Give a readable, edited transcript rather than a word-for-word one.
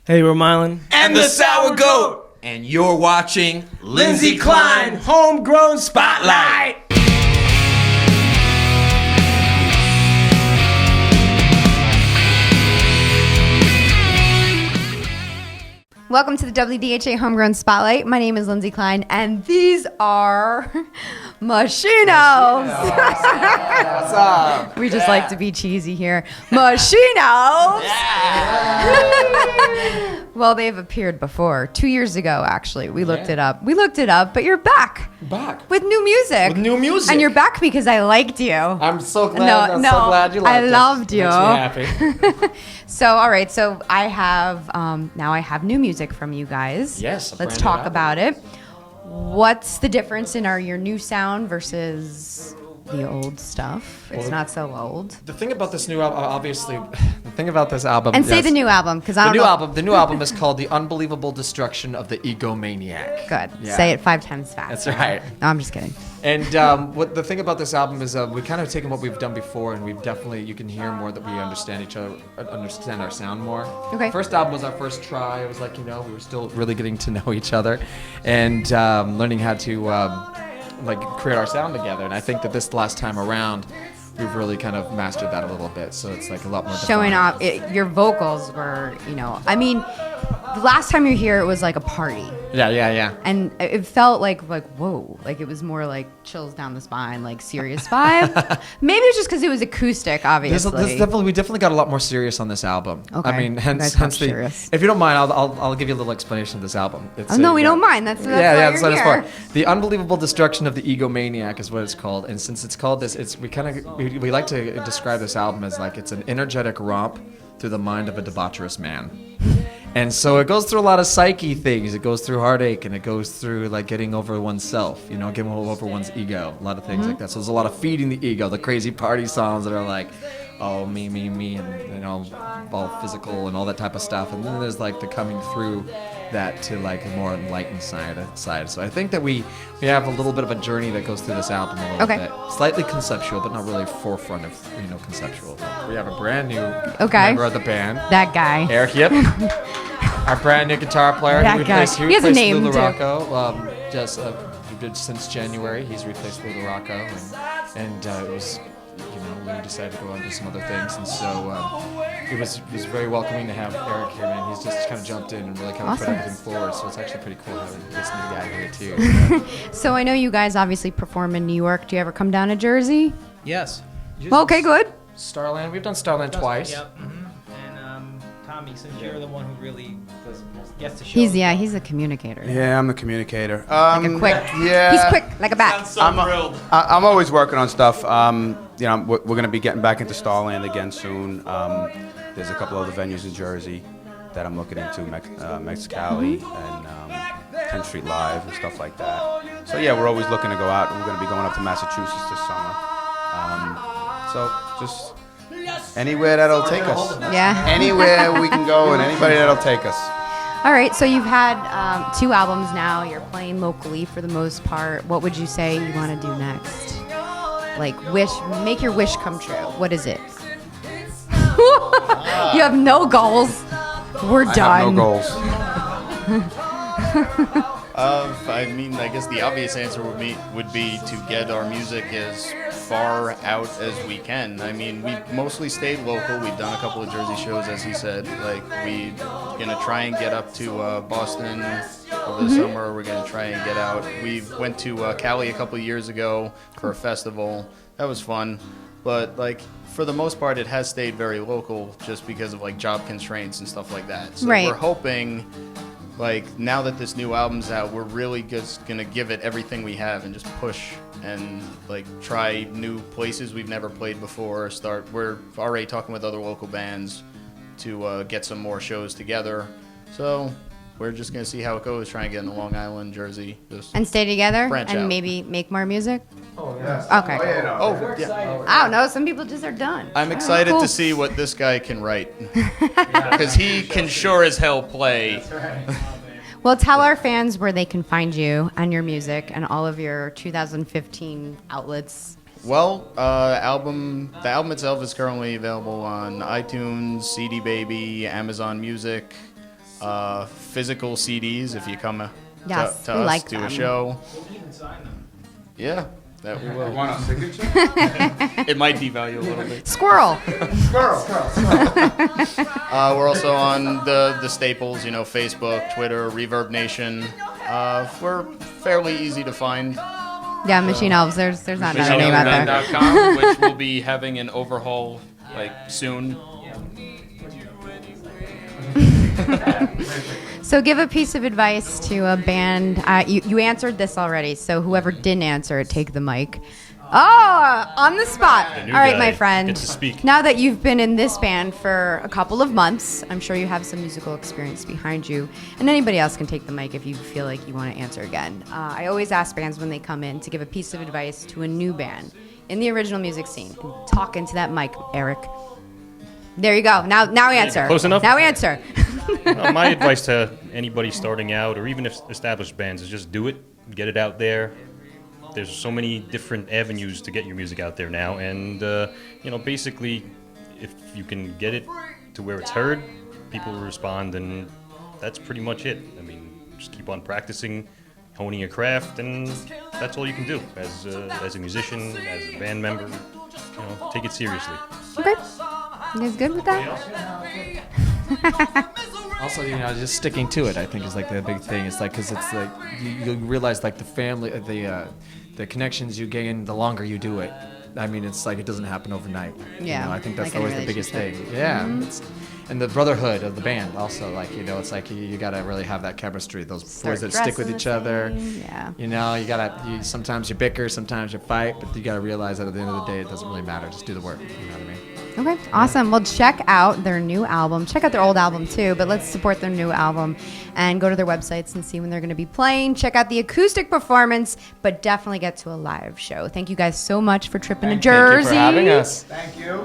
Hey, we're Mylan. And the Sour Goat. And you're watching Lindsay Klein Homegrown Spotlight. Welcome to the WDHA Homegrown Spotlight. My name is Lindsay Klein, and these are Machine Elves. What's up? We just like to be cheesy here. Machine Elves. Well, they've appeared before. 2 years ago, actually. We looked it up. But you're back. Back. With new music. With new music. And you're back because I liked you. I'm so glad. I'm so glad you liked I us. loved you. Makes me happy. So, all right. So I have now I have new music from you guys. Yes. Let's talk about it. What's the difference in your new sound versus the old stuff? It's not so old. The thing about this new album, obviously, the thing about this album. And say the new album, because I don't know. The new album is called "The Unbelievable Destruction of the Egomaniac." Good. Yeah. Say it 5 times fast. That's right. No, I'm just kidding. And what the thing about this album is we kind of taken what we've done before, and we've definitely, you can hear more that we understand each other, understand our sound more. Okay. First album was our first try. It was like, we were still really getting to know each other and learning how to create our sound together. And I think that this last time around, we've really kind of mastered that a little bit. So it's like a lot more Showing defined. off, your vocals were, I mean, the last time you were here, it was like a party. Yeah. And it felt like whoa, like it was more like chills down the spine, like serious vibe. Maybe it's just because it was acoustic, obviously. We definitely got a lot more serious on this album. Okay. I mean, hence serious. if you don't mind, I'll give you a little explanation of this album. It's we don't mind. That's why that's you're what here. it's for. The Unbelievable Destruction of the Egomaniac is what it's called. And since it's called this, we like to describe this album as like it's an energetic romp through the mind of a debaucherous man. And so it goes through a lot of psyche things. It goes through heartache, and it goes through like getting over oneself, getting over one's ego, a lot of things like that. So there's a lot of feeding the ego, the crazy party songs that are like, oh, me, and all physical and all that type of stuff. And then there's like the coming through that to like a more enlightened side. So I think that we have a little bit of a journey that goes through this album a little bit. Slightly conceptual, but not really forefront of conceptual. We have a brand new member of the band. That guy. Eric, yep. Our brand new guitar player. That guy. He has a name, Lulu too. Rocco. Since January, he's replaced Lulu Rocco, and it was, Lou decided to go on to some other things, and so it was very welcoming to have Eric here, man. He's just kind of jumped in and really kind of put everything forward, so it's actually pretty cool having this new guy here too. So I know you guys obviously perform in New York. Do you ever come down to Jersey? Yes. Well, okay, good. Starland, we've done Starland twice. Yep. And Tommy, since you're the one who really gets to show. He's the communicator. Yeah, I'm the communicator. Like a quick. Yeah. He's quick, like a bat. I'm always working on stuff. We're going to be getting back into Starland again soon. There's a couple other venues in Jersey that I'm looking into, Mexicali and 10th Street Live and stuff like that. So yeah, we're always looking to go out. We're going to be going up to Massachusetts this summer. So just anywhere that'll take us. Yeah. Anywhere we can go and anybody that'll take us. All right, so you've had 2 albums now. You're playing locally for the most part. What would you say you want to do next? Like make your wish come true. What is it? You have no goals. We're done. I have no goals. I guess the obvious answer would be to get our music as far out as we can. I mean, we mostly stayed local. We've done a couple of Jersey shows, as he said. Like, we're gonna try and get up to Boston over the summer. We're gonna try and get out. We went to Cali a couple of years ago for a festival. That was fun. But for the most part, it has stayed very local, just because of job constraints and stuff like that. So we're hoping, now that this new album's out, we're really just gonna give it everything we have and just push and try new places we've never played before. We're already talking with other local bands to get some more shows together. So we're just gonna see how it goes. Try and get into Long Island, Jersey, and stay together, branch and out. Maybe make more music. Oh yes. Okay. I don't know. Some people just are done. I'm excited to see what this guy can write, because he can sure as hell play. That's right. Well, tell our fans where they can find you and your music and all of your 2015 outlets. Well, the album itself is currently available on iTunes, CD Baby, Amazon Music. physical CDs if you come Yes, to we us like to them. a show. We'll even sign them. Yeah, that we will. Want a signature? It might devalue a little bit. Squirrel. We're also on the staples, Facebook, Twitter, Reverb Nation. We're fairly easy to find. Yeah, Machine Elves. There's not another name out there. MachineElves.com, which will be having an overhaul soon. So give a piece of advice to a band. You answered this already, so whoever didn't answer it, take the mic. Oh, on the spot. The new All right, guy my friend. gets to speak. Now that you've been in this band for a couple of months, I'm sure you have some musical experience behind you. And anybody else can take the mic if you feel like you want to answer again. I always ask bands when they come in to give a piece of advice to a new band in the original music scene. And talk into that mic, Eric. There you go. Now answer. Close enough? Now answer. My advice to anybody starting out, or even if established bands, is just do it. Get it out there. There's so many different avenues to get your music out there now, and basically, if you can get it to where it's heard, people will respond, and that's pretty much it. I mean, just keep on practicing, honing your craft, and that's all you can do as a musician, as a band member. Take it seriously. Okay. You guys good with that? Also, just sticking to it, I think, is like the big thing. It's like, because it's like you realize like the family, the connections you gain the longer you do it. I mean, it's like it doesn't happen overnight. Yeah, I think that's like in a always the biggest thing. relationship. Yeah, Mm-hmm. and the brotherhood of the band also. Like it's like you gotta really have that chemistry. Those Start boys that stick with dressing each the other. same, yeah. You sometimes you bicker, sometimes you fight, but you gotta realize that at the end of the day, it doesn't really matter. Just do the work. You know what I mean? Okay, awesome. Well, check out their new album. Check out their old album, too, but let's support their new album and go to their websites and see when they're going to be playing. Check out the acoustic performance, but definitely get to a live show. Thank you guys so much for tripping to Jersey. Thank you for having us. Thank you.